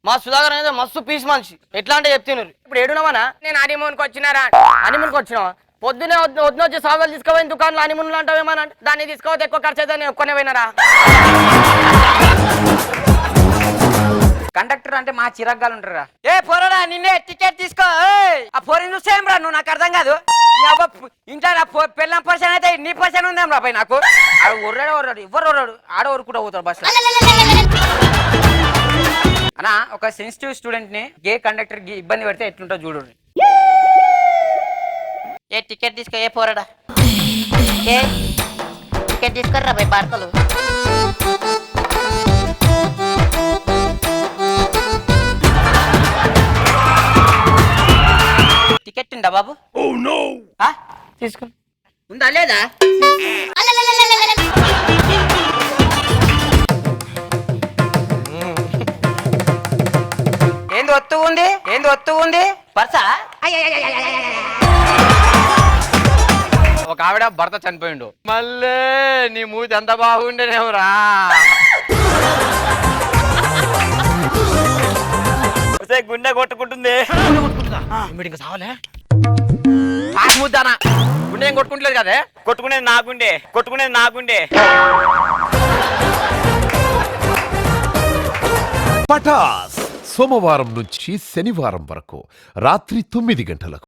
మా సుధాకర్ అనేది మస్తు పీస్ మనిషి. ఎట్లా అంటే చెప్తున్నారు. ఇప్పుడు ఏడున్నావనా? నేను హనీమూన్కి వచ్చినారా? హనీమూన్కి వచ్చినావా? పొద్దునే వద్దు వచ్చి సాగులు తీసుకుపోయిన దుకాణంలో హనీమూన్లు అంటావేమని అంటే దాన్ని తీసుకోవద్దు, ఎక్కువ ఖర్చు అయితే నేను ఒక్కనే పోయినారా? కండక్టర్ అంటే మా చిరగ్గాలు ఉంటారా? ఏ పోరాడా, నిన్నే టికెట్ తీసుకో. ఆ పోరిని చూసేం రా నువ్వు, నాకు అర్థం కాదు. ఇంట్లో నా పెళ్ళం పర్సన్ అయితే నీ పర్సన్ ఉందేం రా పై నాకు. ఆడ ఒర్రాడు ఎవరు ఒర్రాడు, ఆడ ఒరుకుంటూ పోతాడు బస్. అన్నా, ఒక సెన్సిటివ్ స్టూడెంట్ ని గే కండక్టర్ కి ఇబ్బంది పెడితే ఎట్లుంటో చూడు. ఏ టికెట్ తీసుకో, ఏ పోరాడా, ఏ టికెట్ తీసుకోర్రా భయ్ పార్కలు. టికెట్ ఉందా బాబు? తీసుకో. ఉందా లేదా? ఏంది ఒత్తు ఉంది పర్సా? ఒక ఆవిడ భర్త చనిపోయిండు. మళ్ళీ నీ మూతి ఎంత బాగుండేనేమరా. గుండె కొట్టుకుంటుంది. ఇంకా సావలే ముద్దానా గుండె ఏం కొట్టుకుంటలేదు కదే. కొట్టుకునేది నా గుండె. పటాస్ సోమవారం నుంచి శనివారం వరకు రాత్రి 9 గంటలకు.